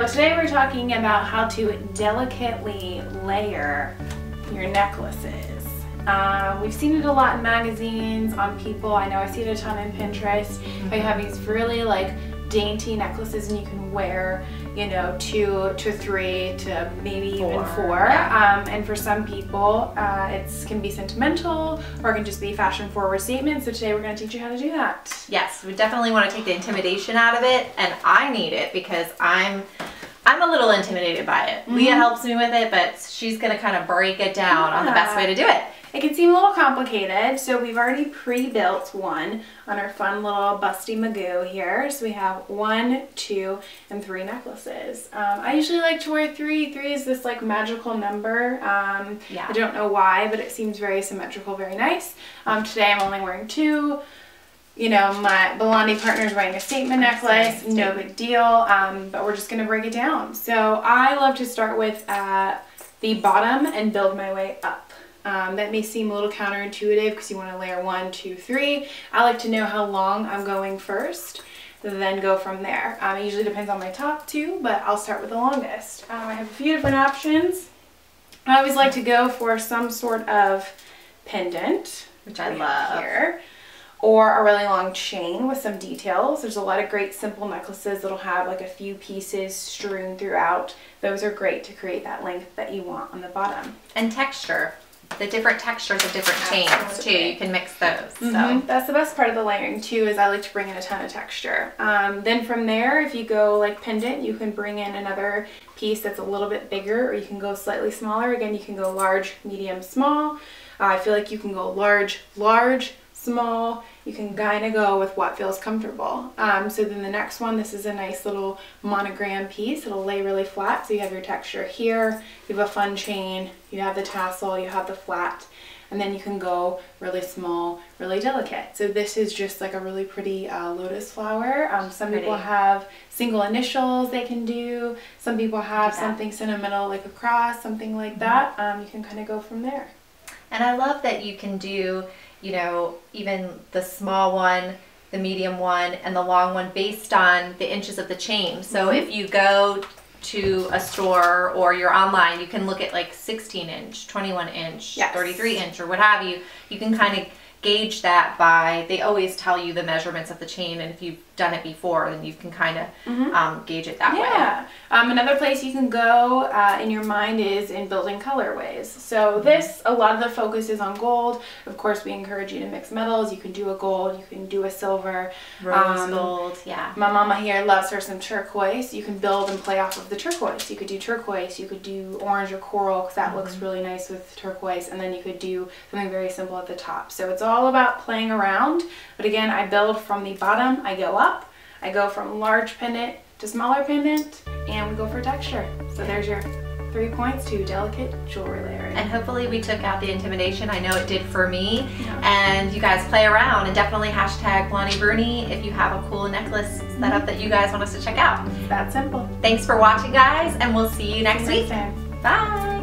Today we're talking about how to delicately layer your necklaces. We've seen it a lot in magazines, on people. I know I see it a ton in Pinterest. They have these really like dainty necklaces and you can wear, you know, 2 to 3 to maybe even 4. Yeah. And for some people, it can be sentimental or it can just be fashion forward statements. So today we're going to teach you how to do that. Yes, we definitely want to take the intimidation out of it, and I need it because I'm a little intimidated by it. Leah helps me with it, but she's going to kind of break it down on the best way to do it. It can seem a little complicated, so we've already pre-built one on our fun little busty magoo here. So we have 1, 2, and 3 necklaces. I usually like to wear 3. 3 is this like magical number. Yeah. I don't know why, but it seems very symmetrical, very nice. Today I'm only wearing 2. You know, my Blondie partner's wearing a statement necklace, no big deal, but we're just gonna break it down. So I love to start with the bottom and build my way up. That may seem a little counterintuitive because you want to layer 1, 2, 3. I like to know how long I'm going first, then go from there. It usually depends on my top too, but I'll start with the longest. I have a few different options. I always like to go for some sort of pendant, Which I love. Here, or a really long chain with some details. There's a lot of great simple necklaces that'll have like a few pieces strewn throughout. Those are great to create that length that you want on the bottom. And texture. The different textures of different chains too. You can mix those. So That's the best part of the layering too, is I like to bring in a ton of texture. Then from there, if you go like pendant, you can bring in another piece that's a little bit bigger, or you can go slightly smaller. Again, you can go large, medium, small. I feel like you can go large, large, small. You can kind of go with what feels comfortable. So then the next one, this is a nice little monogram piece. It'll lay really flat, so you have your texture here, you have a fun chain, you have the tassel, you have the flat, and then you can go really small, really delicate. So this is just like a really pretty lotus flower. Some people have single initials they can do. Some people have something sentimental like a cross, something like that. You can kind of go from there. And I love that you can do, you know, even the small one, the medium one, and the long one based on the inches of the chain. So if you go to a store or you're online, you can look at like 16 inch, 21 inch, 33 inch, or what have you. You can kind of gauge that by, they always tell you the measurements of the chain, and if you've done it before, then you can kind of gauge it that way. Another place you can go in your mind is in building colorways. So this, a lot of the focus is on gold. Of course, we encourage you to mix metals. You can do a gold, you can do a silver. Rose gold, My mama here loves her some turquoise. You can build and play off of the turquoise. You could do turquoise, you could do orange or coral, because that looks really nice with turquoise, and then you could do something very simple at the top. So it's all about playing around, but again, I build from the bottom, I go up, I go from large pendant to smaller pendant, and we go for texture. So there's your 3 points to delicate jewelry layering. And hopefully we took out the intimidation. I know it did for me. And you guys play around, and definitely hashtag BlondiBruni if you have a cool necklace setup that you guys want us to check out. That simple. Thanks for watching, guys, and we'll see you next week. Time. Bye.